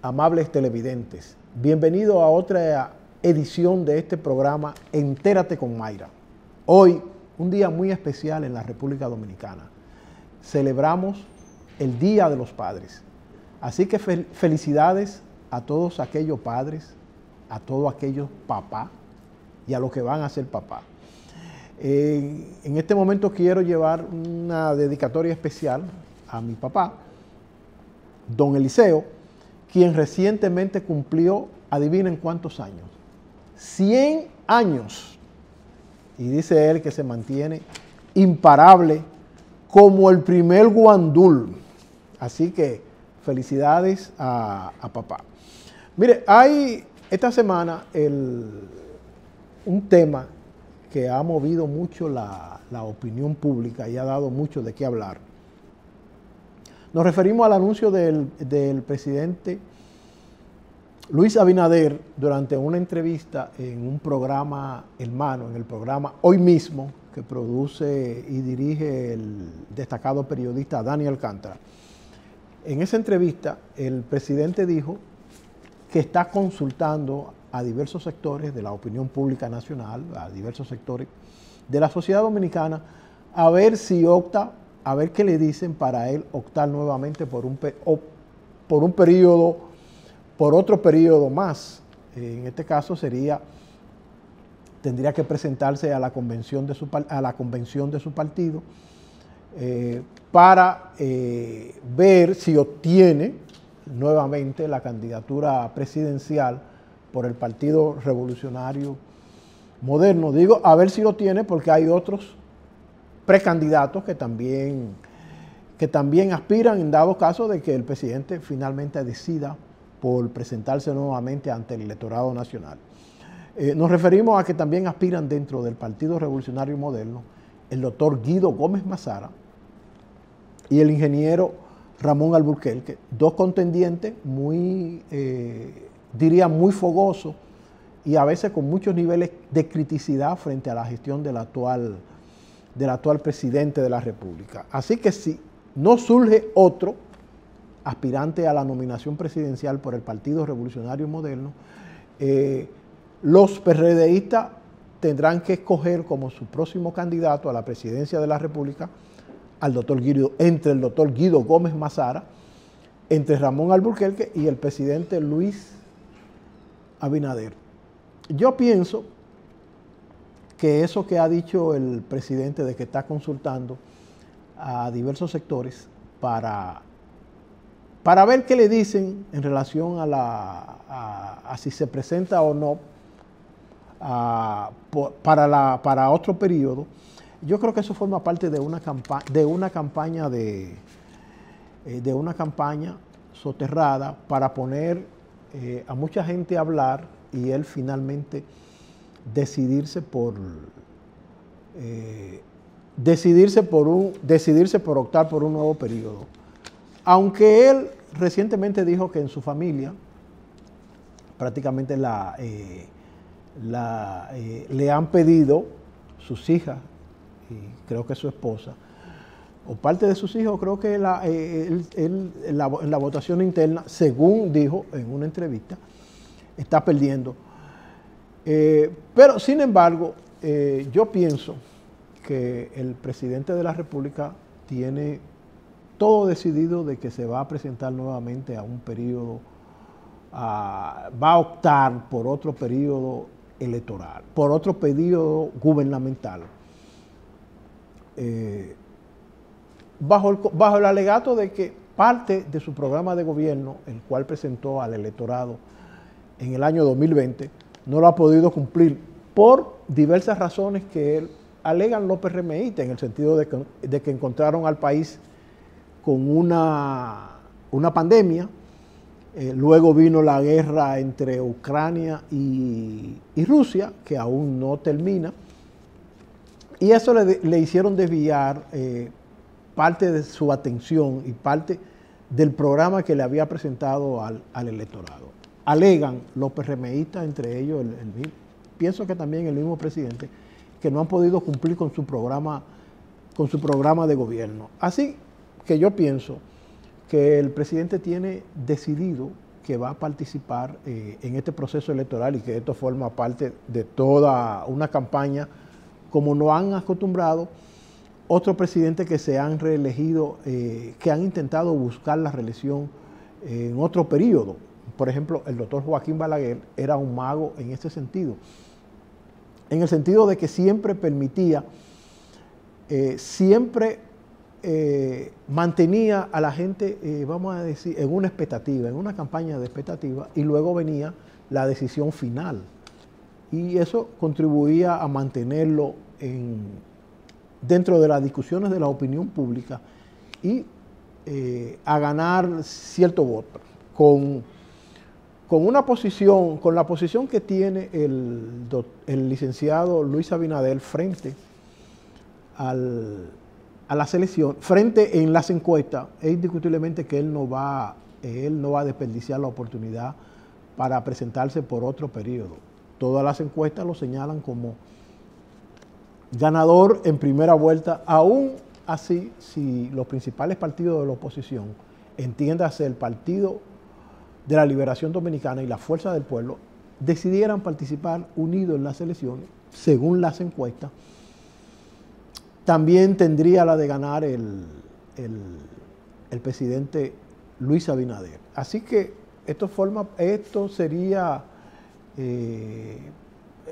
amables televidentes. Bienvenido a otra edición de este programa Entérate con Mayra. Hoy, un día muy especial en la República Dominicana. Celebramos el Día de los Padres. Así que felicidades a todos aquellos padres, a todos aquellos papás y a los que van a ser papás. En este momento quiero llevar una dedicatoria especial a mi papá, don Eliseo, quien recientemente cumplió, adivinen cuántos años, 100 años. Y dice él que se mantiene imparable como el primer guandul. Así que felicidades a papá. Mire, hay esta semana un tema que ha movido mucho la opinión pública y ha dado mucho de qué hablar. Nos referimos al anuncio del presidente Luis Abinader durante una entrevista en un programa hermano, en el programa Hoy Mismo, que produce y dirige el destacado periodista Dani Alcántara. En esa entrevista, el presidente dijo que está consultando a diversos sectores de la opinión pública nacional, a diversos sectores de la sociedad dominicana, a ver si opta, a ver qué le dicen para él optar nuevamente por otro periodo más. En este caso tendría que presentarse a la convención de su partido para ver si obtiene nuevamente la candidatura presidencial por el Partido Revolucionario Moderno. Digo, a ver si lo tiene porque hay otros precandidatos que también aspiran en dado caso de que el presidente finalmente decida por presentarse nuevamente ante el electorado nacional. Nos referimos a que también aspiran dentro del Partido Revolucionario Moderno el doctor Guido Gómez Mazara y el ingeniero Ramón Alburquerque, dos contendientes muy fogosos y a veces con muchos niveles de criticidad frente a la gestión del actual presidente de la República. Así que si no surge otro aspirante a la nominación presidencial por el Partido Revolucionario Moderno, los PRDistas tendrán que escoger como su próximo candidato a la presidencia de la República entre el doctor Guido Gómez Mazara, entre Ramón Alburquerque y el presidente Luis Abinader. Yo pienso que eso que ha dicho el presidente de que está consultando a diversos sectores para ver qué le dicen en relación a si se presenta o no para otro periodo, yo creo que eso forma parte de una campaña soterrada para poner a mucha gente a hablar y él finalmente decidirse por optar por un nuevo periodo. Aunque él recientemente dijo que en su familia prácticamente le han pedido sus hijas, y creo que su esposa, o parte de sus hijos, creo que en la votación interna, según dijo en una entrevista, está perdiendo. Pero, sin embargo, yo pienso que el presidente de la República tiene todo decidido de que se va a presentar nuevamente a un periodo, va a optar por otro periodo electoral, por otro periodo gubernamental. Bajo el alegato de que parte de su programa de gobierno, el cual presentó al electorado en el año 2020, no lo ha podido cumplir por diversas razones que alegan los PRMistas, en el sentido de que encontraron al país con una pandemia, luego vino la guerra entre Ucrania y Rusia, que aún no termina, y eso le hicieron desviar parte de su atención y parte del programa que le había presentado al electorado. Alegan los PRMistas, entre ellos pienso que también el mismo presidente, que no han podido cumplir con su programa de gobierno. Así que yo pienso que el presidente tiene decidido que va a participar en este proceso electoral y que esto forma parte de toda una campaña, como nos han acostumbrado otros presidentes que se han reelegido, que han intentado buscar la reelección en otro periodo. Por ejemplo, el doctor Joaquín Balaguer era un mago en este sentido, en el sentido de que siempre permitía, mantenía a la gente, vamos a decir, en una expectativa, en una campaña de expectativa, y luego venía la decisión final. Y eso contribuía a mantenerlo dentro de las discusiones de la opinión pública y a ganar cierto voto. Con una posición, con la posición que tiene el licenciado Luis Abinader frente a la selección, frente en las encuestas, es indiscutiblemente que él no va a desperdiciar la oportunidad para presentarse por otro periodo. Todas las encuestas lo señalan como ganador en primera vuelta, aún así, si los principales partidos de la oposición, entiéndase el Partido de la Liberación Dominicana y la Fuerza del Pueblo, decidieran participar unidos en las elecciones, según las encuestas, también tendría la de ganar el presidente Luis Abinader. Así que esto sería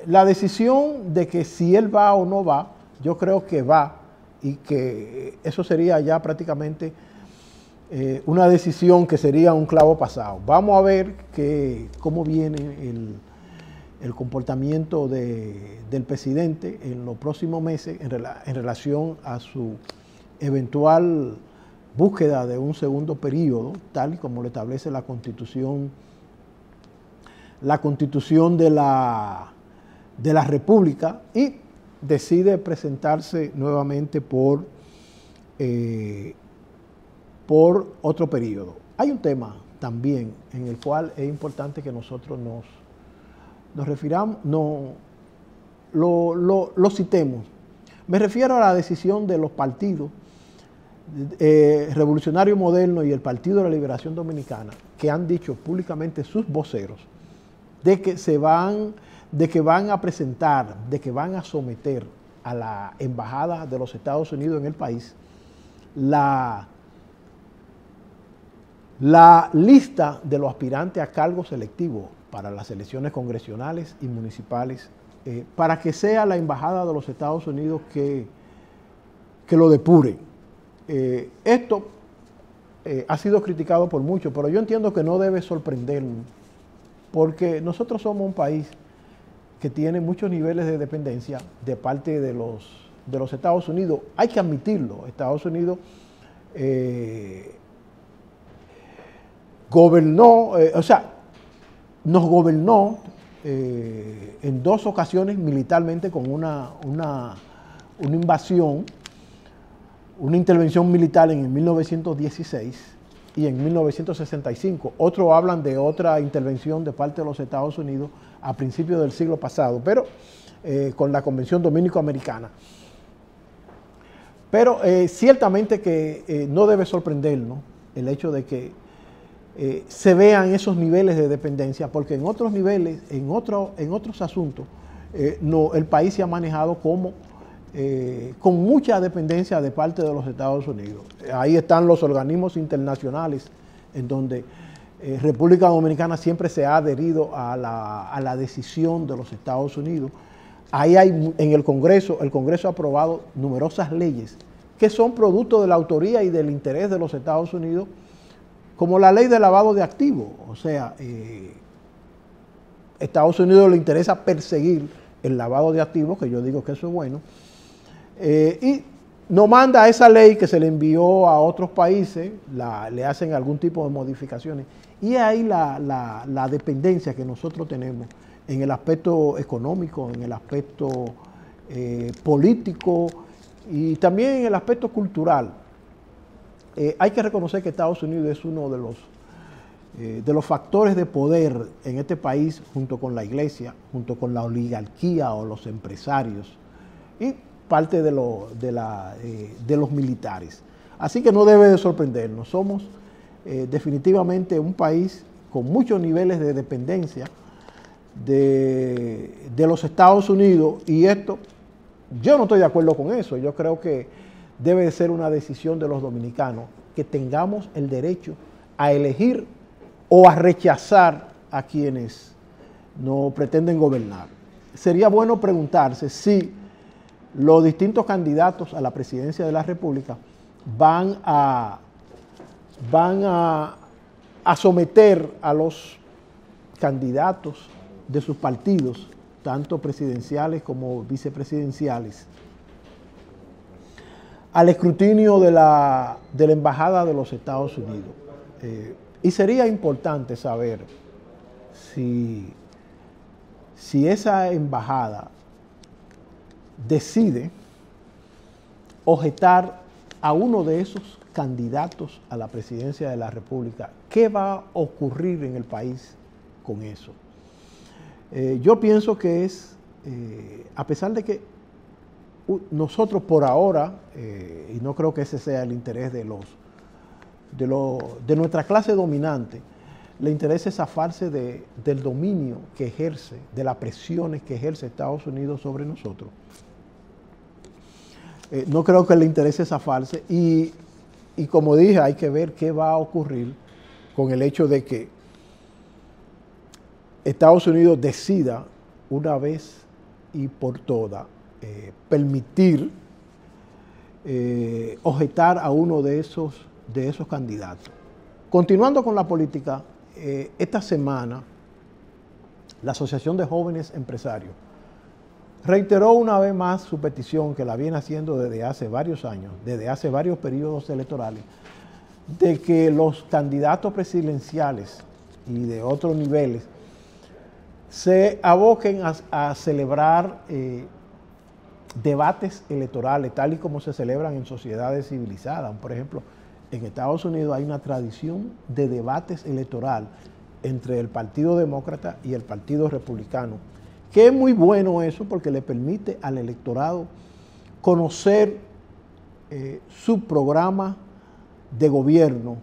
la decisión de que si él va o no va. Yo creo que va, y que eso sería ya prácticamente una decisión que sería un clavo pasado. Vamos a ver cómo viene el comportamiento del presidente en los próximos meses en relación a su eventual búsqueda de un segundo periodo, tal y como lo establece la Constitución de la República, y decide presentarse nuevamente por otro periodo. Hay un tema también en el cual es importante que nosotros nos refiramos, lo citemos. Me refiero a la decisión de los partidos Revolucionario Moderno y el Partido de la Liberación Dominicana, que han dicho públicamente sus voceros de que van a presentar, de que van a someter a la Embajada de los Estados Unidos en el país la lista de los aspirantes a cargos selectivos para las elecciones congresionales y municipales, para que sea la Embajada de los Estados Unidos que lo depure. Esto ha sido criticado por muchos, pero yo entiendo que no debe sorprendernos, porque nosotros somos un país que tiene muchos niveles de dependencia de parte de los Estados Unidos. Hay que admitirlo. Estados Unidos nos gobernó en dos ocasiones militarmente con una invasión, una intervención militar en el 1916 y en 1965. Otros hablan de otra intervención de parte de los Estados Unidos a principios del siglo pasado, pero con la Convención Dominico-Americana. Pero ciertamente que no debe sorprendernos el hecho de que se vean esos niveles de dependencia, porque en otros niveles, en otros asuntos, el país se ha manejado con mucha dependencia de parte de los Estados Unidos. Ahí están los organismos internacionales en donde República Dominicana siempre se ha adherido a la decisión de los Estados Unidos. Ahí hay en el Congreso ha aprobado numerosas leyes que son producto de la autoría y del interés de los Estados Unidos, como la ley de lavado de activos. O sea, Estados Unidos le interesa perseguir el lavado de activos, que yo digo que eso es bueno, y no manda esa ley que se le envió a otros países, le hacen algún tipo de modificaciones, y ahí la dependencia que nosotros tenemos en el aspecto económico, en el aspecto político y también en el aspecto cultural. Hay que reconocer que Estados Unidos es uno de los factores de poder en este país, junto con la iglesia, junto con la oligarquía o los empresarios y parte de los militares. Así que no debe de sorprendernos. Somos definitivamente un país con muchos niveles de dependencia de los Estados Unidos, y esto, yo no estoy de acuerdo con eso. Yo creo que debe de ser una decisión de los dominicanos, que tengamos el derecho a elegir o a rechazar a quienes no pretenden gobernar. Sería bueno preguntarse si los distintos candidatos a la presidencia de la República van a someter a los candidatos de sus partidos, tanto presidenciales como vicepresidenciales, al escrutinio de la Embajada de los Estados Unidos. Y sería importante saber si esa embajada decide objetar a uno de esos candidatos a la presidencia de la República, ¿qué va a ocurrir en el país con eso? Yo pienso que es, a pesar de que nosotros por ahora, y no creo que ese sea el interés de nuestra clase dominante, le interesa zafarse del dominio que ejerce, de las presiones que ejerce Estados Unidos sobre nosotros. No creo que le interese zafarse, y como dije, hay que ver qué va a ocurrir con el hecho de que Estados Unidos decida una vez y por todas permitir objetar a uno de esos candidatos. Continuando con la política, esta semana la Asociación de Jóvenes Empresarios reiteró una vez más su petición, que la viene haciendo desde hace varios años, desde hace varios periodos electorales, de que los candidatos presidenciales y de otros niveles se aboquen a celebrar debates electorales, tal y como se celebran en sociedades civilizadas. Por ejemplo, en Estados Unidos hay una tradición de debates electorales entre el Partido Demócrata y el Partido Republicano, que es muy bueno eso, porque le permite al electorado conocer su programa de gobierno,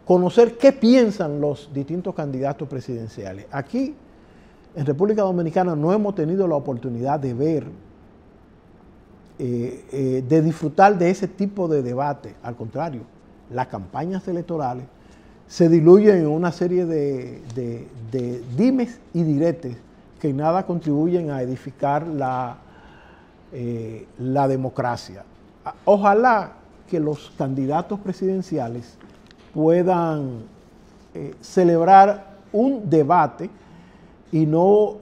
conocer qué piensan los distintos candidatos presidenciales. Aquí, en República Dominicana, no hemos tenido la oportunidad de ver, de disfrutar de ese tipo de debate. Al contrario, las campañas electorales se diluyen en una serie de dimes y diretes que en nada contribuyen a edificar la democracia. Ojalá que los candidatos presidenciales puedan celebrar un debate y no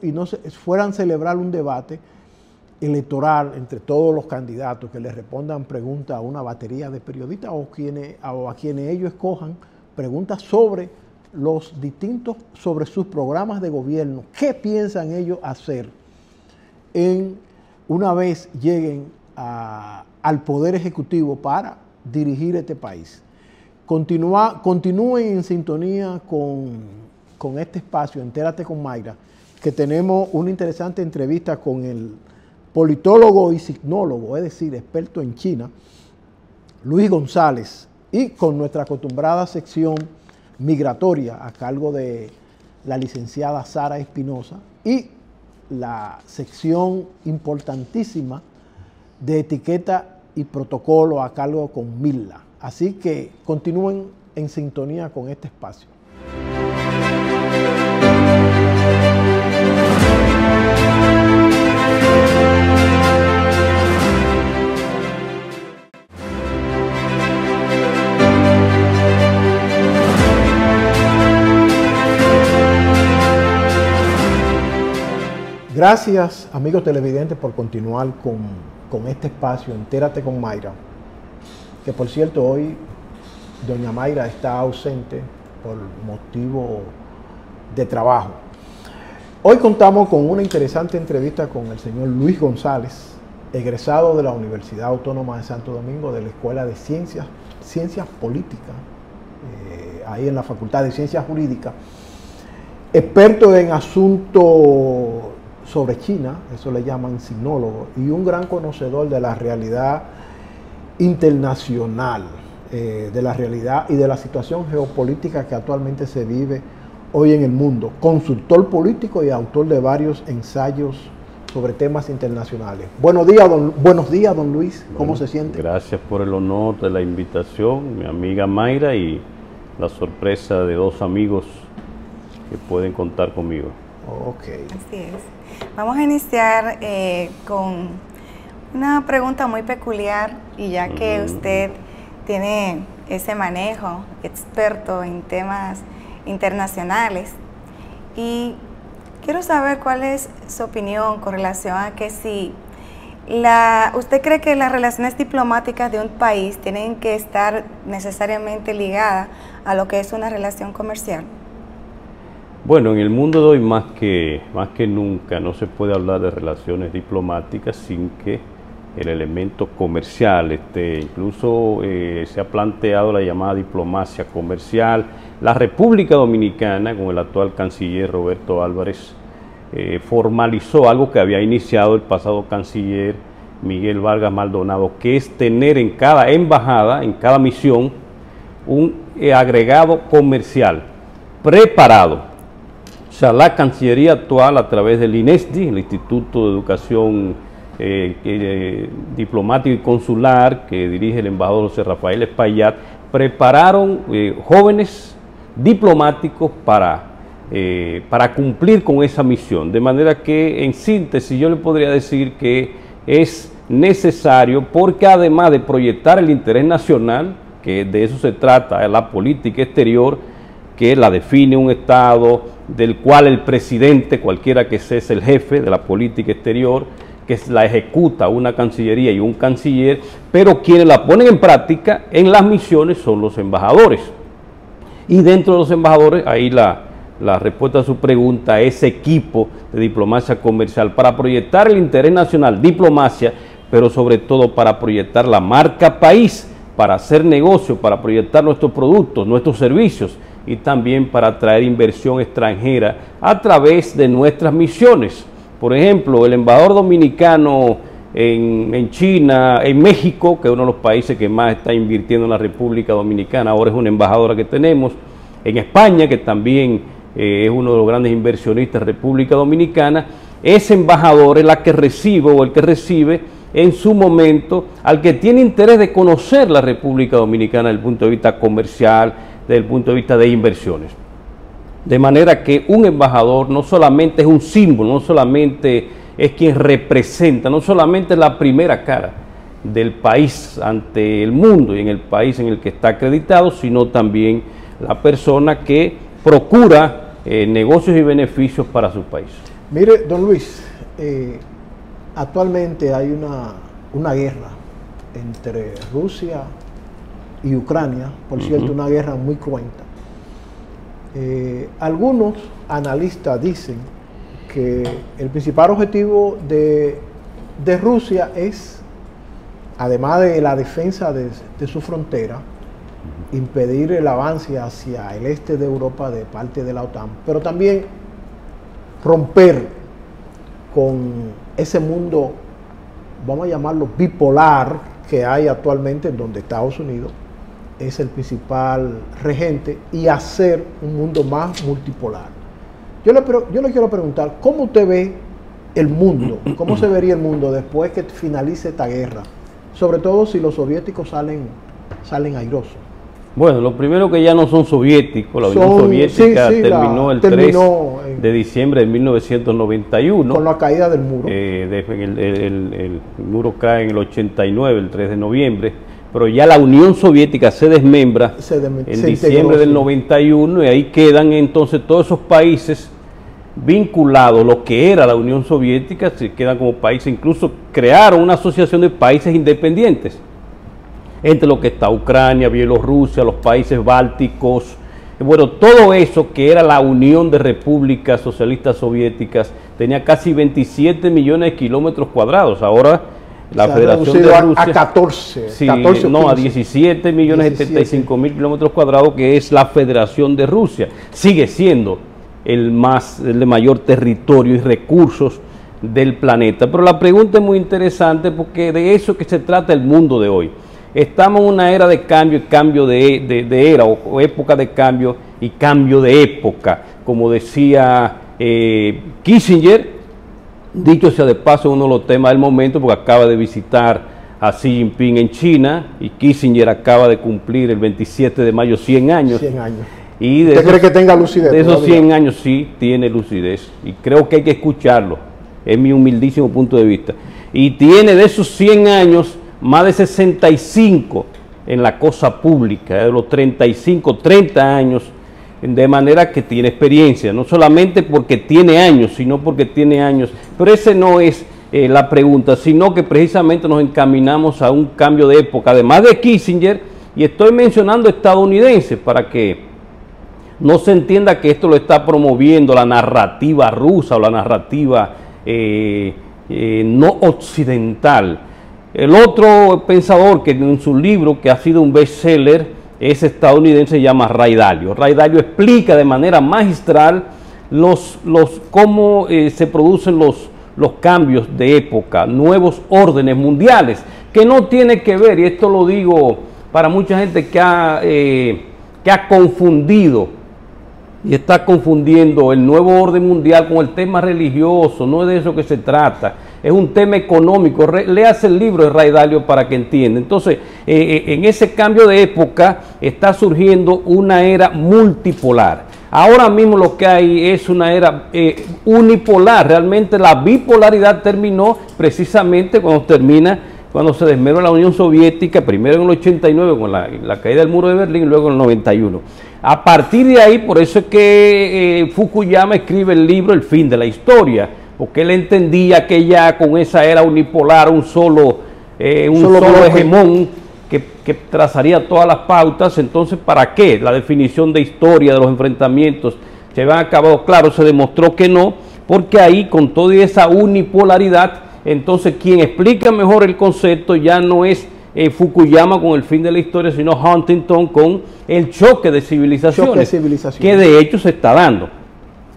fueran a celebrar un debate electoral entre todos los candidatos, que les respondan preguntas a una batería de periodistas o a quienes ellos escojan, preguntas sobre sobre sus programas de gobierno, qué piensan ellos hacer una vez lleguen al Poder Ejecutivo para dirigir este país. Continúen en sintonía con este espacio, Entérate con Mayra, que tenemos una interesante entrevista con el politólogo y signólogo, es decir, experto en China, Luis González, y con nuestra acostumbrada sección migratoria a cargo de la licenciada Sara Espinosa, y la sección importantísima de etiqueta y protocolo a cargo con Mila. Así que continúen en sintonía con este espacio. Gracias, amigos televidentes, por continuar con este espacio, Entérate con Mayra, que por cierto hoy doña Mayra está ausente por motivo de trabajo. Hoy contamos con una interesante entrevista con el señor Luis González, egresado de la Universidad Autónoma de Santo Domingo, de la Escuela de Ciencias Políticas, ahí en la Facultad de Ciencias Jurídicas, experto en asuntos sobre China, eso le llaman signólogo, y un gran conocedor de la realidad internacional, de la realidad y de la situación geopolítica que actualmente se vive hoy en el mundo, consultor político y autor de varios ensayos sobre temas internacionales. Buenos días, don Luis. ¿Cómo se siente? Gracias por el honor de la invitación, mi amiga Mayra, y la sorpresa de dos amigos que pueden contar conmigo. Ok. Así es. Vamos a iniciar con una pregunta muy peculiar, y ya que usted tiene ese manejo, experto en temas internacionales, y quiero saber cuál es su opinión con relación a que si ¿usted cree que las relaciones diplomáticas de un país tienen que estar necesariamente ligadas a lo que es una relación comercial? Bueno, en el mundo de hoy más que nunca no se puede hablar de relaciones diplomáticas sin que el elemento comercial esté. Incluso se ha planteado la llamada diplomacia comercial. La República Dominicana, con el actual canciller Roberto Álvarez, formalizó algo que había iniciado el pasado canciller Miguel Vargas Maldonado, que es tener en cada embajada, en cada misión, un agregado comercial preparado. O sea, la Cancillería actual, a través del INESDI, el Instituto de Educación Diplomático y Consular, que dirige el embajador José Rafael Espaillat, prepararon jóvenes diplomáticos para cumplir con esa misión. De manera que, en síntesis, yo le podría decir que es necesario, porque además de proyectar el interés nacional, que de eso se trata, la política exterior, que la define un Estado, del cual el presidente, cualquiera que sea, es el jefe de la política exterior, que la ejecuta una cancillería y un canciller, pero quienes la ponen en práctica en las misiones son los embajadores. Y dentro de los embajadores, ahí la respuesta a su pregunta, ese equipo de diplomacia comercial para proyectar el interés nacional, diplomacia, pero sobre todo para proyectar la marca país, para hacer negocio, para proyectar nuestros productos, nuestros servicios, y también para atraer inversión extranjera a través de nuestras misiones. Por ejemplo, el embajador dominicano en China, en México, que es uno de los países que más está invirtiendo en la República Dominicana, ahora es una embajadora que tenemos, en España, que también es uno de los grandes inversionistas de República Dominicana. Ese embajador es la que recibe o el que recibe en su momento al que tiene interés de conocer la República Dominicana desde el punto de vista comercial, desde el punto de vista de inversiones. De manera que un embajador no solamente es un símbolo, no solamente es quien representa, no solamente es la primera cara del país ante el mundo y en el país en el que está acreditado, sino también la persona que procura negocios y beneficios para su país. Mire, don Luis, actualmente hay una guerra entre Rusia y Ucrania, por cierto, una guerra muy cruenta. Algunos analistas dicen que el principal objetivo de Rusia es, además de la defensa de su frontera, impedir el avance hacia el este de Europa de parte de la OTAN, pero también romper con ese mundo, vamos a llamarlo bipolar, que hay actualmente, en donde Estados Unidos es el principal regente, y hacer un mundo más multipolar. Yo le quiero preguntar, ¿cómo usted ve el mundo? ¿Cómo se vería el mundo después que finalice esta guerra? Sobre todo si los soviéticos salen airosos. Bueno, lo primero que ya no son soviéticos, la Unión Soviética terminó el 3 de diciembre de 1991. Con la caída del muro. El muro cae en el 89, el 3 de noviembre, pero ya la Unión Soviética se desmembra en diciembre del 91, y ahí quedan entonces todos esos países vinculados, lo que era la Unión Soviética, se quedan como países, incluso crearon una asociación de países independientes, entre lo que está Ucrania, Bielorrusia, los países bálticos, bueno, todo eso que era la Unión de Repúblicas Socialistas Soviéticas, tenía casi 27 millones de kilómetros cuadrados. Ahora la Federación de Rusia a 14, sí, 14 no, a 17 millones 75 mil kilómetros cuadrados, que es la Federación de Rusia. Sigue siendo el de mayor territorio y recursos del planeta. Pero la pregunta es muy interesante, porque de eso que se trata el mundo de hoy. Estamos en una era de cambio, cambio de era o época de cambio, y cambio de época, como decía Kissinger. Dicho sea de paso, uno de los temas del momento, porque acaba de visitar a Xi Jinping en China, y Kissinger acaba de cumplir el 27 de mayo 100 años. 100 años. Y ¿Usted cree que tenga lucidez? De esos todavía? 100 años sí tiene lucidez, y creo que hay que escucharlo, es mi humildísimo punto de vista. Y tiene de esos 100 años más de 65 en la cosa pública, de los 35, 30 años, de manera que tiene experiencia, no solamente porque tiene años, sino porque tiene años. Pero ese no es la pregunta, sino que precisamente nos encaminamos a un cambio de época, además de Kissinger, y estoy mencionando estadounidenses para que no se entienda que esto lo está promoviendo la narrativa rusa o la narrativa no occidental. El otro pensador que en su libro, que ha sido un bestseller, es estadounidense, se llama Ray Dalio. Ray Dalio explica de manera magistral cómo se producen los cambios de época, nuevos órdenes mundiales, que no tiene que ver, y esto lo digo para mucha gente que ha confundido y está confundiendo el nuevo orden mundial con el tema religioso. No es de eso que se trata, es un tema económico. Léase el libro de Ray Dalio para que entienda. Entonces, en ese cambio de época está surgiendo una era multipolar. Ahora mismo lo que hay es una era unipolar. Realmente la bipolaridad terminó precisamente cuando se desmembró la Unión Soviética, primero en el 89 con la caída del muro de Berlín y luego en el 91. A partir de ahí, por eso es que Fukuyama escribe el libro El fin de la historia, porque él entendía que ya con esa era unipolar, un solo hegemón que trazaría todas las pautas. Entonces, ¿para qué? La definición de historia de los enfrentamientos se van acabado. Claro, se demostró que no, porque ahí con toda esa unipolaridad, entonces quien explica mejor el concepto ya no es Fukuyama con el fin de la historia, sino Huntington con el choque de civilizaciones, que de hecho se está dando.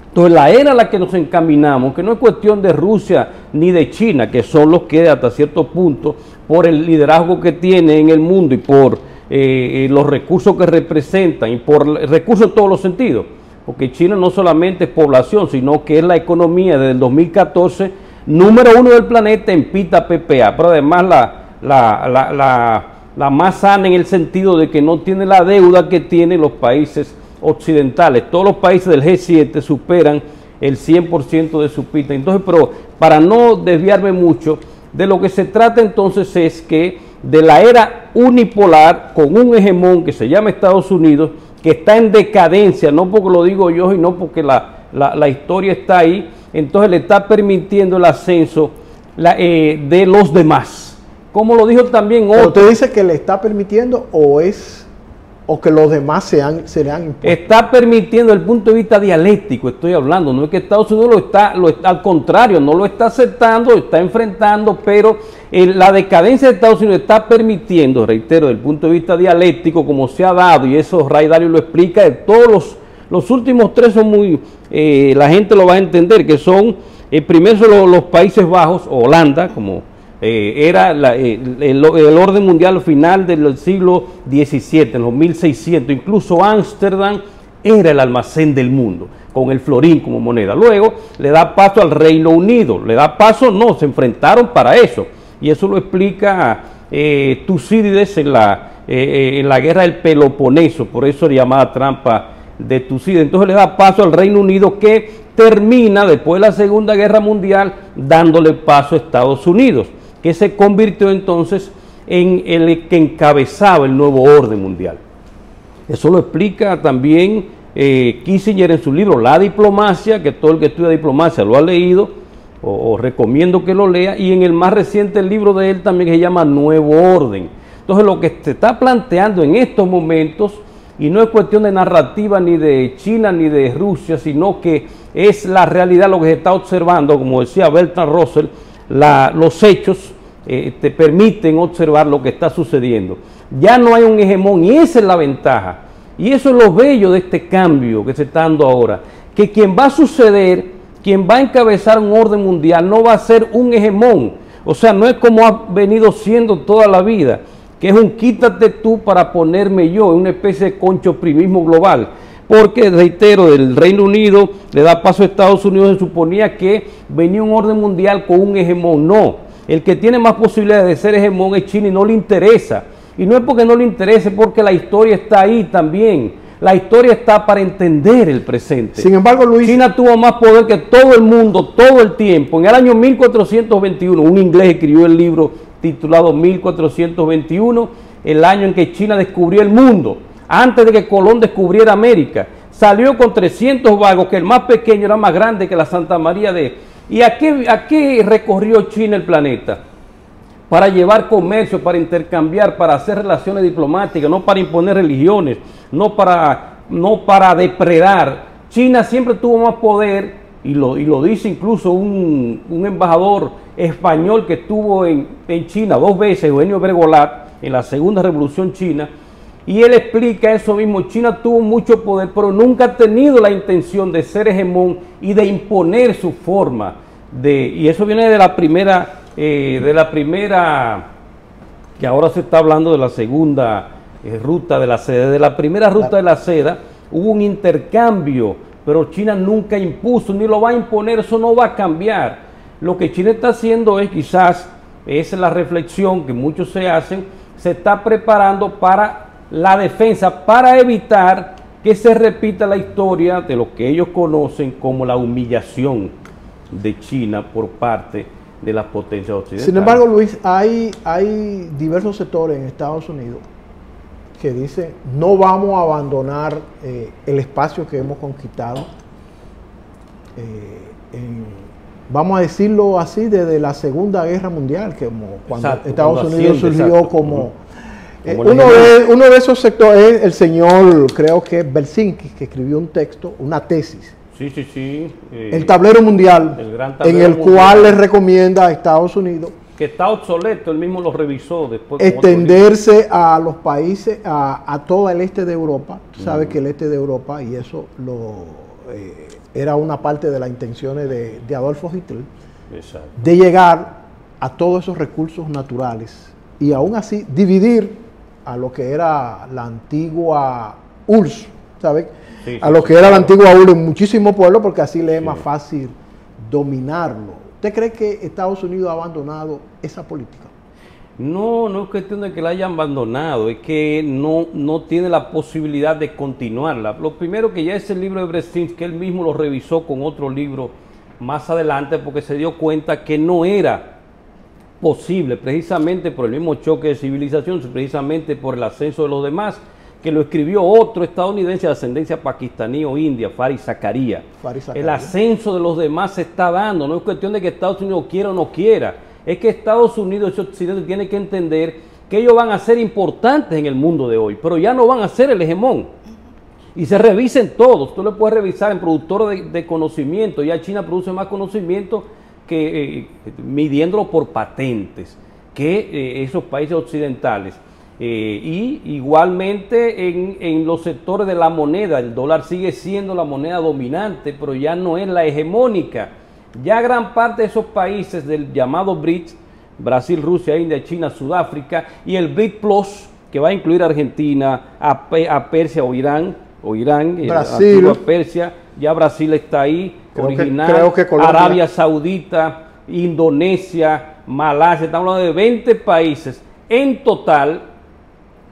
Entonces la era a la que nos encaminamos, que no es cuestión de Rusia ni de China, que son los que hasta cierto punto, por el liderazgo que tienen en el mundo y por los recursos que representan y por recursos en todos los sentidos, porque China no solamente es población, sino que es la economía desde el 2014, número 1 del planeta en PITA PPA, pero además la más sana en el sentido de que no tiene la deuda que tienen los países occidentales. Todos los países del G7 superan el 100% de su PITA. Entonces, pero para no desviarme mucho, de lo que se trata entonces es que de la era unipolar con un hegemón que se llama Estados Unidos, que está en decadencia, no porque lo digo yo y no porque la historia está ahí, entonces le está permitiendo el ascenso de los demás. Como lo dijo también otro. ¿Usted dice que le está permitiendo o que los demás se le han impuesto? Está permitiendo desde el punto de vista dialéctico, estoy hablando. No es que Estados Unidos al contrario, no lo está aceptando, lo está enfrentando, pero la decadencia de Estados Unidos está permitiendo, reitero, desde el punto de vista dialéctico, como se ha dado, y eso Ray Dalio lo explica, de todos los últimos tres son muy, la gente lo va a entender, que son, primero son los Países Bajos, o Holanda, como era el orden mundial final del siglo XVII, en los 1600, incluso Ámsterdam era el almacén del mundo, con el florín como moneda. Luego le da paso al Reino Unido, no, se enfrentaron para eso, y eso lo explica Tucídides en la guerra del Peloponeso, por eso era llamada trampa de Tucídides. Entonces le da paso al Reino Unido, que termina después de la Segunda Guerra Mundial dándole paso a Estados Unidos, que se convirtió entonces en el que encabezaba el nuevo orden mundial. Eso lo explica también Kissinger en su libro La Diplomacia, que todo el que estudia diplomacia lo ha leído, o recomiendo que lo lea, y en el más reciente libro de él también, que se llama Nuevo Orden. Entonces lo que se está planteando en estos momentos, y no es cuestión de narrativa ni de China ni de Rusia, sino que es la realidad lo que se está observando, como decía Bertrand Russell, los hechos te permiten observar lo que está sucediendo. Ya no hay un hegemón, y esa es la ventaja, y eso es lo bello de este cambio que se está dando ahora, que quien va a suceder, quien va a encabezar un orden mundial no va a ser un hegemón, o sea, no es como ha venido siendo toda la vida, que es un quítate tú para ponerme yo, es una especie de conchoprimismo global. porque, reitero, el Reino Unido le da paso a Estados Unidos, se suponía que venía un orden mundial con un hegemón. No, el que tiene más posibilidades de ser hegemón es China y no le interesa. Y no es porque no le interese, porque la historia está ahí también. La historia está para entender el presente. Sin embargo, Luis, China tuvo más poder que todo el mundo, todo el tiempo. En el año 1421, un inglés escribió el libro titulado 1421, el año en que China descubrió el mundo, antes de que Colón descubriera América. Salió con 300 vagos, que el más pequeño era más grande que la Santa María de... ¿Y a qué recorrió China el planeta? Para llevar comercio, para intercambiar, para hacer relaciones diplomáticas, no para imponer religiones, no para depredar. China siempre tuvo más poder, y lo dice incluso un embajador español que estuvo en China 2 veces, Eugenio Bergolat, en la Segunda Revolución China, y él explica eso mismo. China tuvo mucho poder, pero nunca ha tenido la intención de ser hegemón y de imponer su forma, y eso viene de la primera... que ahora se está hablando de la segunda ruta de la seda. De la primera ruta de la seda hubo un intercambio, pero China nunca impuso, ni lo va a imponer, eso no va a cambiar. Lo que China está haciendo es, quizás, esa es la reflexión que muchos se hacen, se está preparando para la defensa, para evitar que se repita la historia de lo que ellos conocen como la humillación de China por parte de las potencias occidentales. Sin embargo, Luis, hay diversos sectores en Estados Unidos que dicen: no vamos a abandonar el espacio que hemos conquistado, vamos a decirlo así, desde la Segunda Guerra Mundial, que cuando Exacto, Estados cuando Unidos asciende, surgió exacto, como uno de esos sectores es el señor, creo que es Belsinki, que escribió un texto, una tesis, Sí. el tablero mundial, el gran tablero en el mundial, cual le recomienda a Estados Unidos que está obsoleto, él mismo lo revisó después. extenderse a los países, a todo el este de Europa. Tú sabes que el este de Europa, y eso era una parte de las intenciones de Adolfo Hitler, Exacto. de llegar a todos esos recursos naturales y aún así dividir a lo que era la antigua URSS, ¿sabes? Sí, A lo que era la antigua URSS en muchísimos pueblos, porque así le es más fácil dominarlo. ¿Usted cree que Estados Unidos ha abandonado esa política? No es cuestión de que la hayan abandonado, es que no tiene la posibilidad de continuarla. Lo primero, que ya ese libro de Brzezinski, que él mismo lo revisó con otro libro más adelante, porque se dio cuenta que no era posible, precisamente por el mismo choque de civilización, precisamente por el ascenso de los demás, que lo escribió otro estadounidense de ascendencia pakistaní o india, Faris Zakaria. El ascenso de los demás se está dando, no es cuestión de que Estados Unidos quiera o no quiera, es que Estados Unidos y Occidente tienen que entender que ellos van a ser importantes en el mundo de hoy, pero ya no van a ser el hegemón. Y se revisen todos, tú lo puedes revisar en productores de conocimiento, ya China produce más conocimiento que midiéndolo por patentes que esos países occidentales. Y igualmente en los sectores de la moneda, el dólar sigue siendo la moneda dominante, pero ya no es la hegemónica. Ya gran parte de esos países del llamado BRICS, Brasil, Rusia, India, China, Sudáfrica, y el BRIC Plus, que va a incluir a Argentina, a Persia o Irán, Brasil, Persia, ya Brasil está ahí, creo que Colombia, Arabia Saudita, Indonesia, Malasia, estamos hablando de 20 países. En total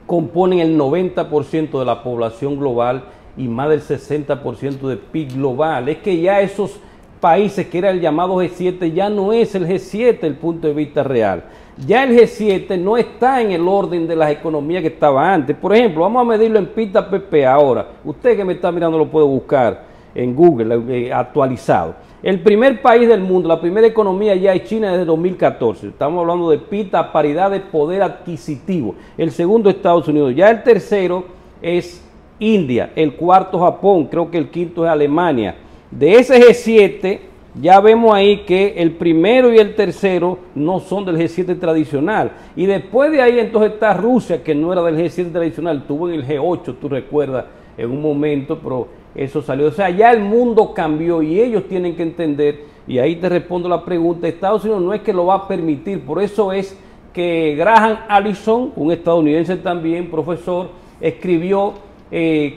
componen el 90% de la población global y más del 60% del PIB global. Es que ya esos países, que era el llamado G7, ya no es el G7 el punto de vista real. Ya el G7 no está en el orden de las economías que estaba antes. Por ejemplo, vamos a medirlo en pita PP ahora. Usted que me está mirando lo puede buscar en Google, actualizado. El primer país del mundo, la primera economía ya es China desde 2014. Estamos hablando de pita, paridad de poder adquisitivo. El segundo, Estados Unidos. Ya el tercero es India. El cuarto, Japón. Creo que el quinto es Alemania. De ese G7, ya vemos ahí que el primero y el tercero no son del G7 tradicional. Y después de ahí entonces está Rusia, que no era del G7 tradicional. Estuvo en el G8, tú recuerdas, en un momento, pero eso salió. O sea, ya el mundo cambió y ellos tienen que entender, y ahí te respondo la pregunta, Estados Unidos no es que lo va a permitir. Por eso es que Graham Allison, un estadounidense también, profesor, escribió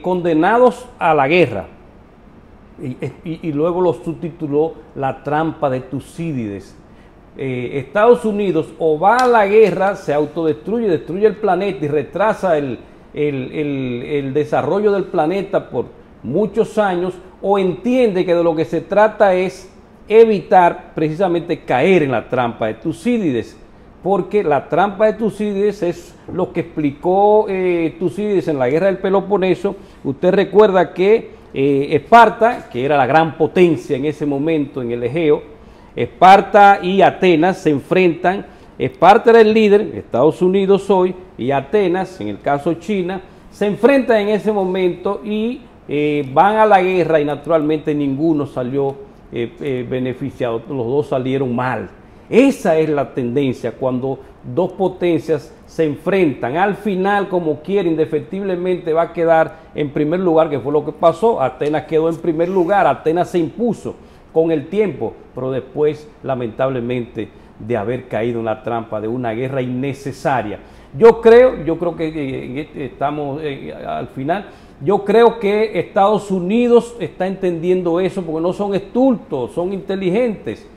condenados a la guerra. Y luego lo subtituló La trampa de Tucídides. Estados Unidos o va a la guerra, se autodestruye, destruye el planeta y retrasa el desarrollo del planeta por muchos años, o entiende que de lo que se trata es evitar precisamente caer en la trampa de Tucídides, porque la trampa de Tucídides es lo que explicó Tucídides en la guerra del Peloponeso. Usted recuerda que Esparta, que era la gran potencia en ese momento en el Egeo, Esparta y Atenas se enfrentan. Esparta era el líder, Estados Unidos hoy, y Atenas, en el caso China, se enfrentan en ese momento y van a la guerra, y naturalmente ninguno salió beneficiado, los dos salieron mal. Esa es la tendencia cuando dos potencias se enfrentan. Al final, como quiera, indefectiblemente va a quedar en primer lugar, que fue lo que pasó. Atenas quedó en primer lugar, Atenas se impuso con el tiempo, pero después, lamentablemente, de haber caído en la trampa de una guerra innecesaria. Yo creo que estamos al final. Yo creo que Estados Unidos está entendiendo eso, porque no son estultos, son inteligentes.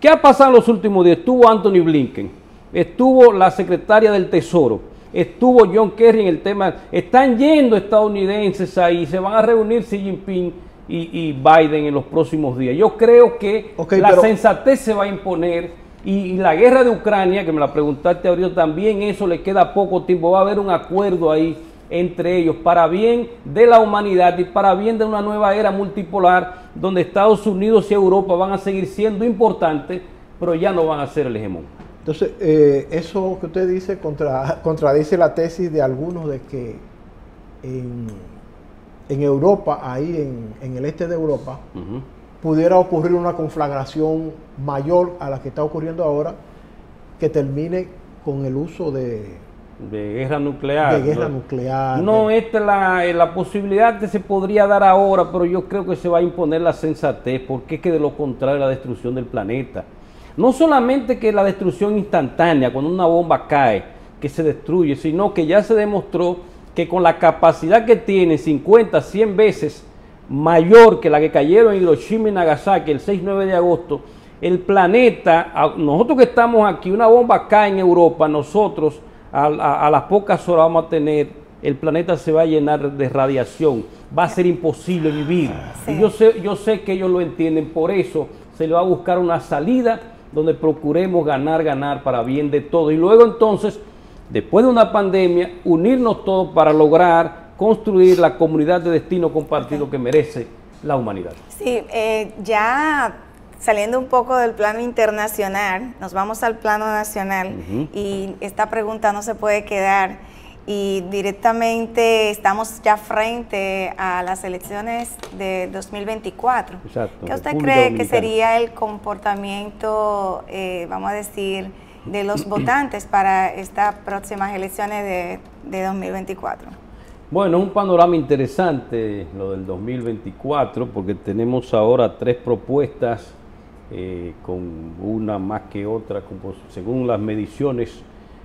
¿Qué ha pasado en los últimos días? Estuvo Anthony Blinken, estuvo la secretaria del Tesoro, estuvo John Kerry en el tema. Están yendo estadounidenses ahí, se van a reunir Xi Jinping y Biden en los próximos días. Yo creo que sensatez se va a imponer, y la guerra de Ucrania, que me la preguntaste ahorita, también eso le queda poco tiempo. Va a haber un acuerdo ahí entre ellos para bien de la humanidad y para bien de una nueva era multipolar, donde Estados Unidos y Europa van a seguir siendo importantes, pero ya no van a ser el hegemón. Entonces, eso que usted dice contradice la tesis de algunos de que en Europa, ahí en el este de Europa, pudiera ocurrir una conflagración mayor a la que está ocurriendo ahora, que termine con el uso de guerra nuclear. De guerra nuclear. No, esta es la posibilidad que se podría dar ahora, pero yo creo que se va a imponer la sensatez, porque es que de lo contrario la destrucción del planeta. No solamente que la destrucción instantánea, cuando una bomba cae, que se destruye, sino que ya se demostró que con la capacidad que tiene, 50, 100 veces mayor que la que cayeron en Hiroshima y Nagasaki el 6-9 de agosto, el planeta, nosotros que estamos aquí, una bomba cae en Europa, nosotros a las pocas horas vamos a tener, el planeta se va a llenar de radiación, va a ser imposible vivir. Sí. Y yo sé que ellos lo entienden, por eso se le va a buscar una salida donde procuremos ganar para bien de todo. Y luego entonces, después de una pandemia, unirnos todos para lograr construir la comunidad de destino compartido que merece la humanidad. Sí, ya saliendo un poco del plano internacional, nos vamos al plano nacional, y esta pregunta no se puede quedar, y directamente estamos ya frente a las elecciones de 2024. Exacto. ¿Qué usted cree que sería el comportamiento, vamos a decir, de los votantes para estas próximas elecciones de 2024? Bueno, un panorama interesante lo del 2024, porque tenemos ahora 3 propuestas, con una más que otra, como según las mediciones.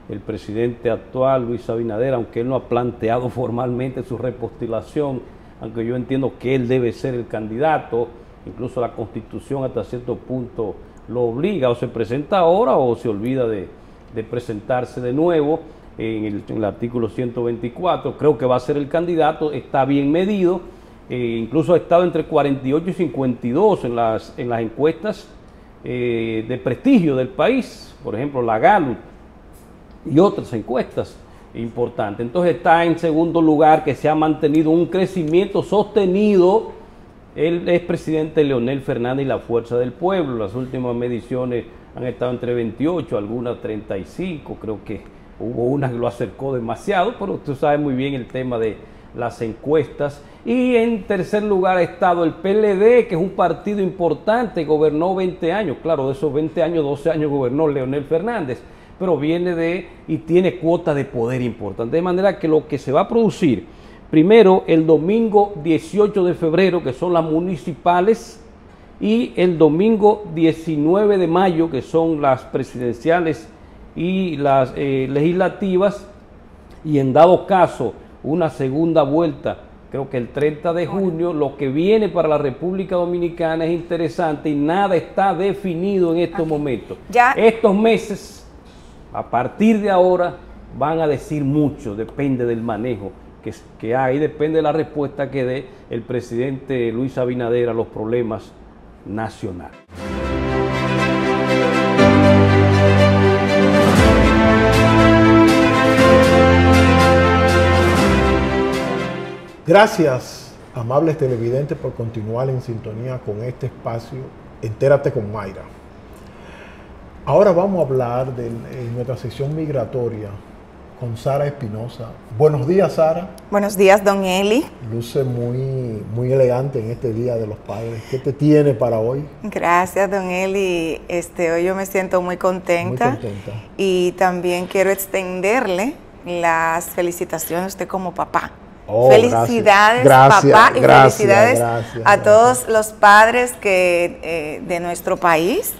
El presidente actual, Luis Abinader, aunque él no ha planteado formalmente su repostulación, aunque yo entiendo que él debe ser el candidato, incluso la Constitución hasta cierto punto lo obliga, o se presenta ahora o se olvida de presentarse de nuevo en el artículo 124, creo que va a ser el candidato, está bien medido, incluso ha estado entre 48 y 52 en las encuestas de prestigio del país, por ejemplo la Gallup y otras encuestas importantes. Entonces está en segundo lugar, que se ha mantenido un crecimiento sostenido, el expresidente Leonel Fernández y la Fuerza del Pueblo. Las últimas mediciones han estado entre 28, algunas 35, creo que hubo una que lo acercó demasiado, pero usted sabe muy bien el tema de las encuestas. Y en tercer lugar ha estado el PLD, que es un partido importante, gobernó 20 años, claro, de esos 20 años, 12 años gobernó Leonel Fernández, pero viene y tiene cuota de poder importante, de manera que lo que se va a producir, primero el domingo 18 de febrero, que son las municipales, y el domingo 19 de mayo, que son las presidenciales y las legislativas, y en dado caso una segunda vuelta creo que el 30 de junio, lo que viene para la República Dominicana es interesante y nada está definido en estos momentos. Estos meses, a partir de ahora, van a decir mucho, depende del manejo que hay, depende de la respuesta que dé el presidente Luis Abinader a los problemas nacionales. Gracias, amables televidentes, por continuar en sintonía con este espacio Entérate con Mayra. Ahora vamos a hablar en nuestra sección migratoria con Sara Espinosa. Buenos días, Sara. Buenos días, don Eli. Luce muy elegante en este Día de los Padres. ¿Qué te tiene para hoy? Gracias, don Eli. Hoy yo me siento muy contenta. Y también quiero extenderle las felicitaciones a usted como papá. Felicidades, papá, y felicidades a todos los padres de nuestro país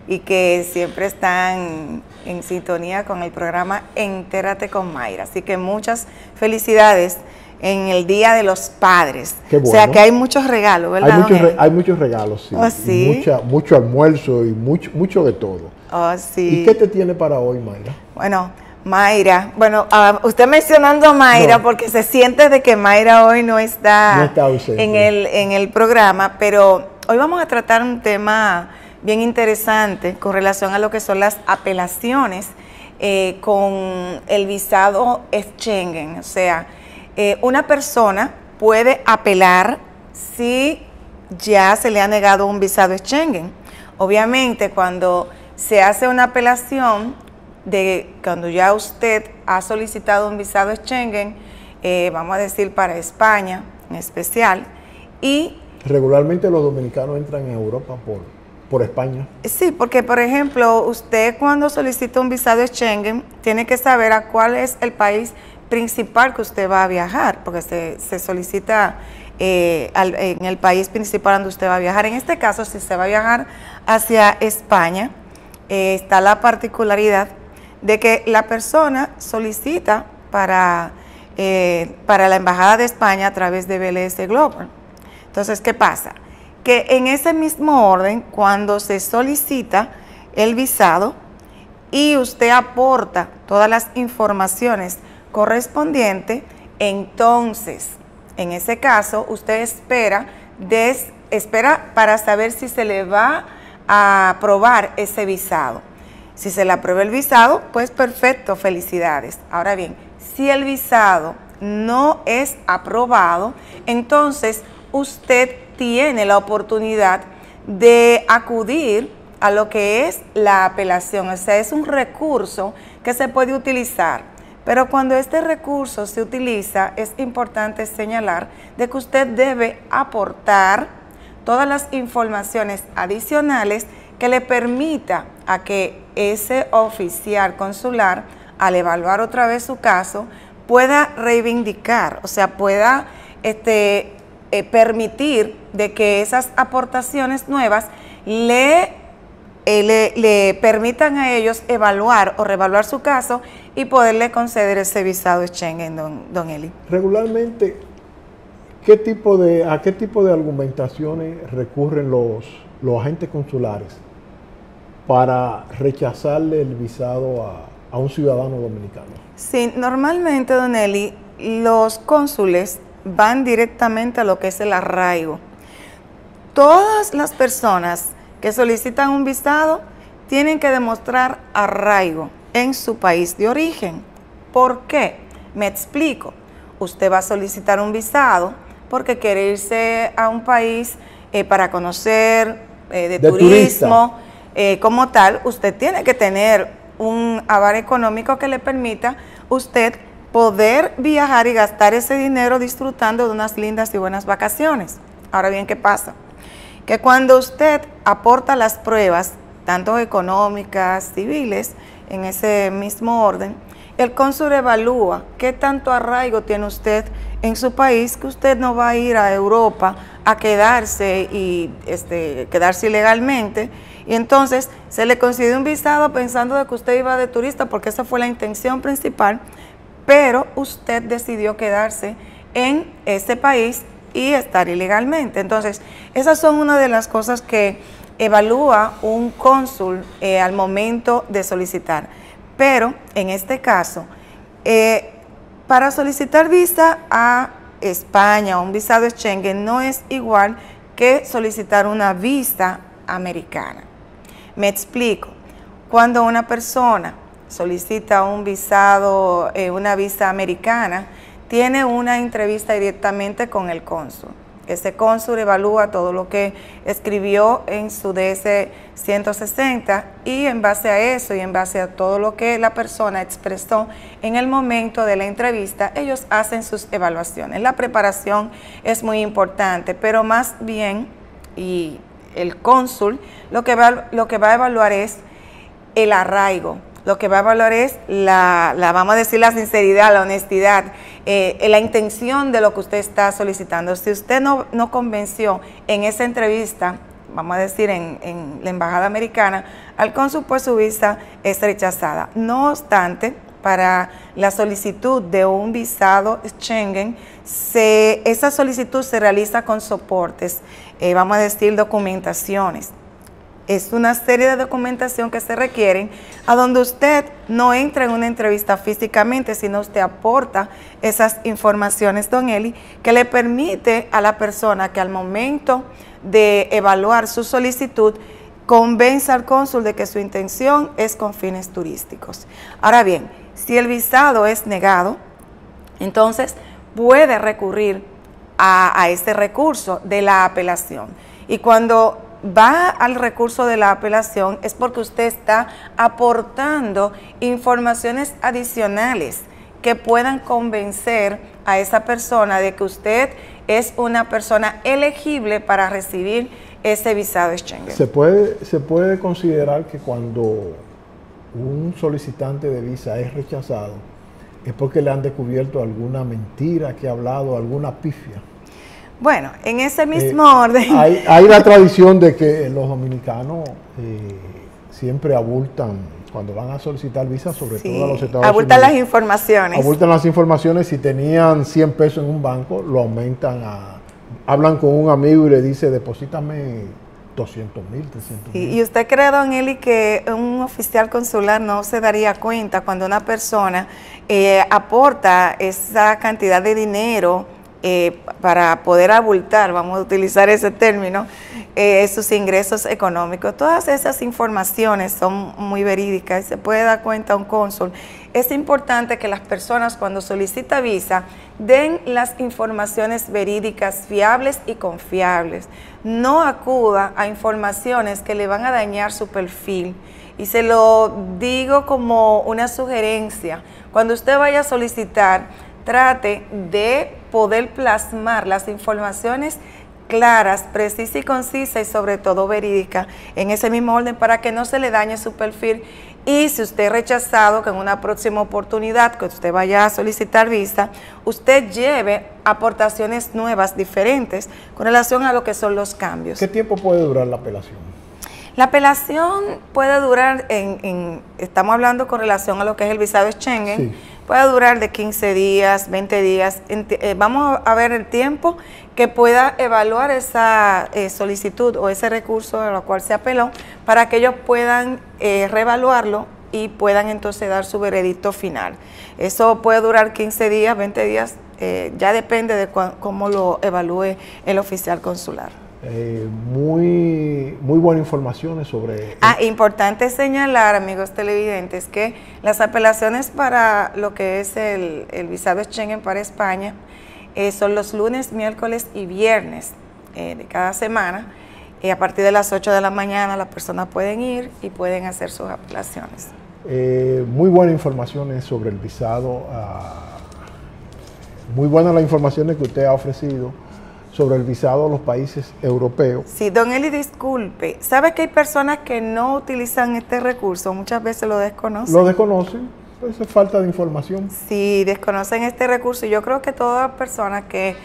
y que siempre están en sintonía con el programa Entérate con Mayra. Así que muchas felicidades en el Día de los Padres. Qué bueno. O sea que hay muchos regalos, ¿verdad? Hay muchos regalos, sí. ¿Oh, sí? Mucho almuerzo y mucho de todo. Oh, sí. ¿Y qué te tiene para hoy, Mayra? Bueno, Mayra, usted mencionando a Mayra, porque se siente de que Mayra hoy no está ausente en el programa, pero hoy vamos a tratar un tema bien interesante con relación a lo que son las apelaciones con el visado Schengen. O sea, una persona puede apelar si ya se le ha negado un visado Schengen. Obviamente, cuando se hace una apelación cuando ya usted ha solicitado un visado Schengen, vamos a decir para España en especial, y regularmente los dominicanos entran en Europa por España. Sí, porque por ejemplo, usted cuando solicita un visado Schengen, tiene que saber a cuál es el país principal que usted va a viajar, porque se solicita en el país principal donde usted va a viajar. En este caso, si se va a viajar hacia España, está la particularidad de que la persona solicita para la Embajada de España a través de BLS Global. Entonces, ¿qué pasa? Que en ese mismo orden, cuando se solicita el visado y usted aporta todas las informaciones correspondientes, entonces, en ese caso, usted espera para saber si se le va a aprobar ese visado. Si se le aprueba el visado, pues perfecto, felicidades. Ahora bien, si el visado no es aprobado, entonces usted tiene la oportunidad de acudir a lo que es la apelación. O sea, es un recurso que se puede utilizar. Pero cuando este recurso se utiliza, es importante señalar de que usted debe aportar todas las informaciones adicionales que le permita a que ese oficial consular, al evaluar otra vez su caso, pueda reivindicar, o sea, pueda permitir de que esas aportaciones nuevas le permitan a ellos evaluar o reevaluar su caso y poderle conceder ese visado Schengen, don Eli. Regularmente, ¿a qué tipo de argumentaciones recurren los agentes consulares para rechazarle el visado a un ciudadano dominicano? Sí, normalmente, don Eli, los cónsules van directamente a lo que es el arraigo. Todas las personas que solicitan un visado tienen que demostrar arraigo en su país de origen. ¿Por qué? Me explico. Usted va a solicitar un visado porque quiere irse a un país para conocer de turismo. Como tal, usted tiene que tener un aval económico que le permita usted poder viajar y gastar ese dinero disfrutando de unas lindas y buenas vacaciones. Ahora bien, ¿qué pasa? Que cuando usted aporta las pruebas, tanto económicas, civiles, en ese mismo orden, el cónsul evalúa qué tanto arraigo tiene usted en su país, que usted no va a ir a Europa a quedarse y quedarse ilegalmente, y entonces se le concede un visado pensando de que usted iba de turista, porque esa fue la intención principal, pero usted decidió quedarse en este país y estar ilegalmente. Entonces, esas son una de las cosas que evalúa un cónsul al momento de solicitar. Pero, en este caso, para solicitar visa a España o un visado Schengen no es igual que solicitar una visa americana. Me explico. Cuando una persona solicita un visado, una visa americana, tiene una entrevista directamente con el cónsul. Ese cónsul evalúa todo lo que escribió en su DS 160 y en base a eso y en base a todo lo que la persona expresó en el momento de la entrevista, ellos hacen sus evaluaciones. La preparación es muy importante, pero más bien, y el cónsul lo que va a evaluar es el arraigo. Lo que va a evaluar es vamos a decir, la sinceridad, la honestidad, la intención de lo que usted está solicitando. Si usted no convenció en esa entrevista, vamos a decir, en la embajada americana, al cónsul, pues su visa es rechazada. No obstante, para la solicitud de un visado Schengen, esa solicitud se realiza con soportes, vamos a decir, documentaciones. Es una serie de documentación que se requieren, a donde usted no entra en una entrevista físicamente, sino usted aporta esas informaciones, don Eli, que le permite a la persona que al momento de evaluar su solicitud, convenza al cónsul de que su intención es con fines turísticos. Ahora bien, si el visado es negado, entonces puede recurrir a este recurso de la apelación. Y cuando va al recurso de la apelación es porque usted está aportando informaciones adicionales que puedan convencer a esa persona de que usted es una persona elegible para recibir ese visado Schengen. Se puede considerar que cuando un solicitante de visa es rechazado es porque le han descubierto alguna mentira que ha hablado, alguna pifia. Bueno, en ese mismo orden. Hay la tradición de que los dominicanos siempre abultan cuando van a solicitar visa, sobre todo a los Estados abultan Unidos. Las informaciones. Abultan las informaciones. Si tenían 100 pesos en un banco, lo aumentan hablan con un amigo y le dice, deposítame 200,000, 300,000. ¿Y usted cree, don Eli, que un oficial consular no se daría cuenta cuando una persona aporta esa cantidad de dinero para poder abultar, vamos a utilizar ese término, sus ingresos económicos? Todas esas informaciones son muy verídicas y se puede dar cuenta un cónsul. Es importante que las personas cuando solicitan visa den las informaciones verídicas, fiables y confiables. No acuda a informaciones que le van a dañar su perfil. Y se lo digo como una sugerencia. Cuando usted vaya a solicitar, trate de poder plasmar las informaciones claras, precisas y concisas y sobre todo verídicas en ese mismo orden para que no se le dañe su perfil. Y si usted es rechazado, que en una próxima oportunidad que usted vaya a solicitar visa, usted lleve aportaciones nuevas, diferentes, con relación a lo que son los cambios. ¿Qué tiempo puede durar la apelación? La apelación puede durar, estamos hablando con relación a lo que es el visado Schengen, sí, puede durar de 15 días, 20 días. Vamos a ver el tiempo que pueda evaluar esa solicitud o ese recurso a lo cual se apeló para que ellos puedan reevaluarlo y puedan entonces dar su veredicto final. Eso puede durar 15 días, 20 días, ya depende de cómo lo evalúe el oficial consular. Muy buenas informaciones sobre... Importante señalar, amigos televidentes, que las apelaciones para lo que es el visado Schengen para España son los lunes, miércoles y viernes de cada semana. A partir de las 8 de la mañana las personas pueden ir y pueden hacer sus apelaciones. Muy buenas informaciones sobre el visado. Muy buenas las informaciones que usted ha ofrecido sobre el visado a los países europeos. Sí, don Eli, disculpe, ¿sabe que hay personas que no utilizan este recurso? Muchas veces lo desconocen. ¿Lo desconocen? Pues es falta de información. Sí, desconocen este recurso y yo creo que todas las personas que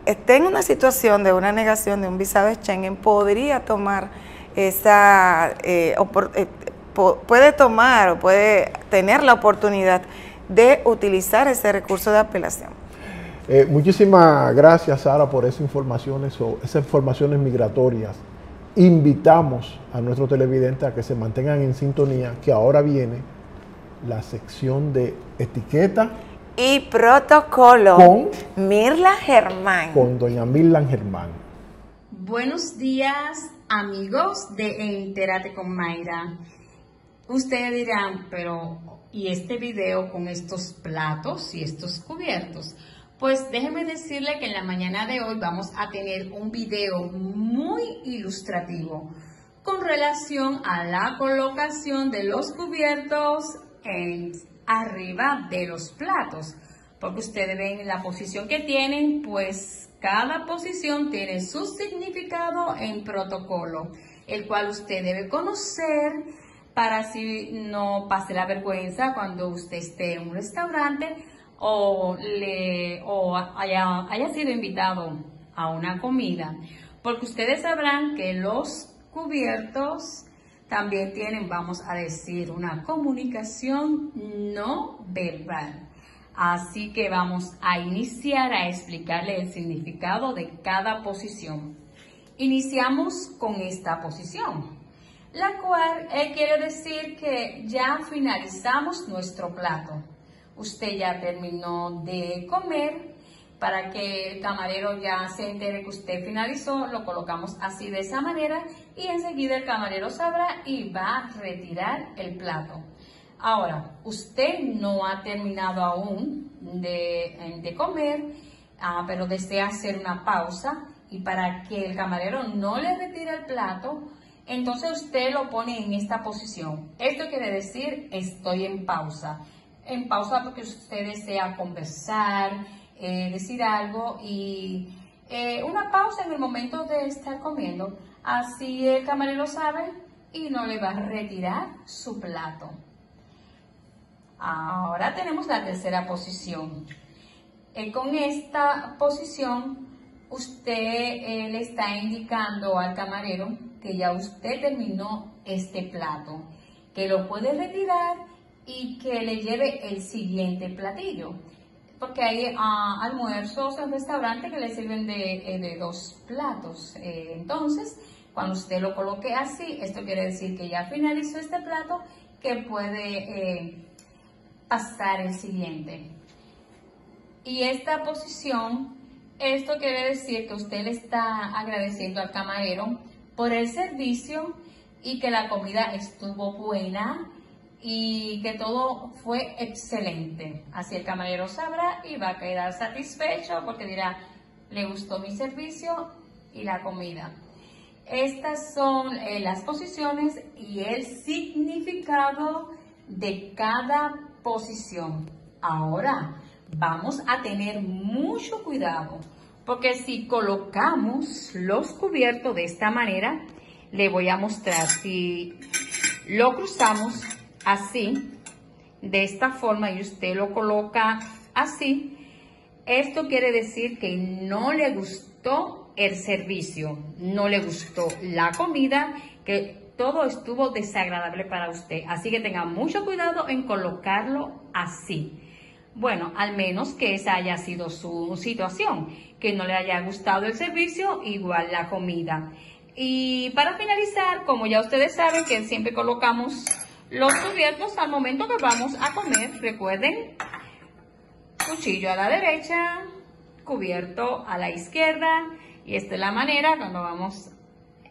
estén en una situación de una negación de un visado Schengen podría tomar esa, puede tomar o puede tener la oportunidad de utilizar ese recurso de apelación. Muchísimas gracias, Sara, por esas informaciones migratorias. Invitamos a nuestros televidentes a que se mantengan en sintonía, que ahora viene la sección de etiqueta y protocolo con Mirla Germán. Con doña Mirla Germán. Buenos días, amigos de Entérate con Mayra. Ustedes dirán, pero ¿y este video con estos platos y estos cubiertos? Pues déjenme decirle que en la mañana de hoy vamos a tener un video muy ilustrativo con relación a la colocación de los cubiertos arriba de los platos, porque ustedes ven la posición que tienen, pues cada posición tiene su significado en protocolo, el cual usted debe conocer para así no pase la vergüenza cuando usted esté en un restaurante o haya sido invitado a una comida, porque ustedes sabrán que los cubiertos también tienen, vamos a decir, una comunicación no verbal. Así que vamos a iniciar a explicarle el significado de cada posición. Iniciamos con esta posición, la cual quiere decir que ya finalizamos nuestro plato. Usted ya terminó de comer. Para que el camarero ya se entere que usted finalizó, lo colocamos así de esa manera y enseguida el camarero sabrá y va a retirar el plato. Ahora, usted no ha terminado aún de comer, pero desea hacer una pausa, y para que el camarero no le retire el plato, entonces usted lo pone en esta posición. Esto quiere decir estoy en pausa. En pausa porque usted desea conversar, decir algo, y una pausa en el momento de estar comiendo. Así el camarero sabe y no le va a retirar su plato. Ahora tenemos la tercera posición. Con esta posición usted le está indicando al camarero que ya usted terminó este plato, que lo puede retirar y que le lleve el siguiente platillo. Porque hay almuerzos en restaurantes que le sirven de 2 platos. Entonces, cuando usted lo coloque así, esto quiere decir que ya finalizó este plato, que puede pasar el siguiente. Y esta posición, esto quiere decir que usted le está agradeciendo al camarero por el servicio y que la comida estuvo buena y que todo fue excelente. Así el camarero sabrá y va a quedar satisfecho porque dirá, le gustó mi servicio y la comida. Estas son las posiciones y el significado de cada posición. Ahora vamos a tener mucho cuidado, porque si colocamos los cubiertos de esta manera, le voy a mostrar. Si lo cruzamos así, de esta forma, y usted lo coloca así, esto quiere decir que no le gustó el servicio, no le gustó la comida, que todo estuvo desagradable para usted. Así que tenga mucho cuidado en colocarlo así. Bueno, al menos que esa haya sido su situación, que no le haya gustado el servicio, igual la comida. Y para finalizar, como ya ustedes saben que siempre colocamos los cubiertos al momento que vamos a comer, recuerden, cuchillo a la derecha, cubierto a la izquierda, y esta es la manera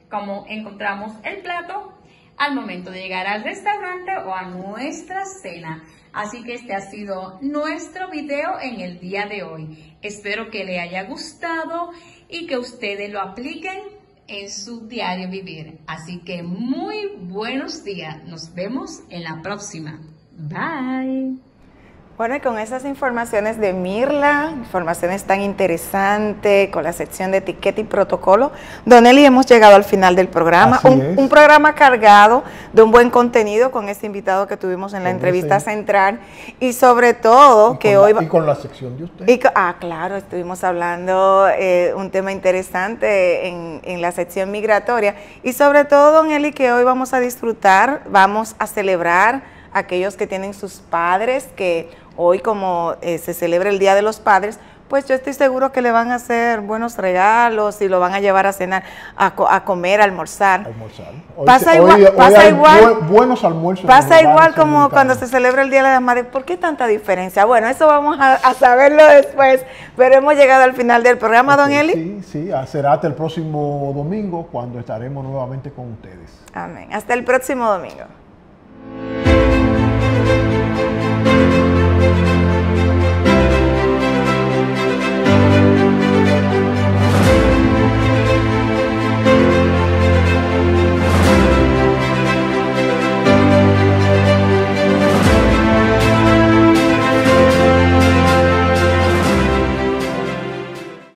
como encontramos el plato al momento de llegar al restaurante o a nuestra cena. Así que este ha sido nuestro video en el día de hoy. Espero que le haya gustado y que ustedes lo apliquen en su diario vivir. Así que muy buenos días. Nos vemos en la próxima. Bye. Bueno, y con esas informaciones de Mirla, informaciones tan interesantes, con la sección de etiqueta y protocolo, Don Eli, hemos llegado al final del programa. Un programa cargado de un buen contenido con este invitado que tuvimos en la entrevista central, y sobre todo que hoy... Y con la sección de usted. Claro, estuvimos hablando un tema interesante en la sección migratoria, y sobre todo, Don Eli, que hoy vamos a disfrutar, vamos a celebrar a aquellos que tienen sus padres, que hoy como se celebra el Día de los Padres, pues yo estoy seguro que le van a hacer buenos regalos y lo van a llevar a cenar, a comer, a almorzar. Pasa igual, buenos almuerzos. Pasa igual como cuando se celebra el Día de las Madres. ¿Por qué tanta diferencia? Bueno, eso vamos a saberlo después, pero hemos llegado al final del programa, don Eli. Sí, será hasta el próximo domingo cuando estaremos nuevamente con ustedes. Amén. Hasta el próximo domingo.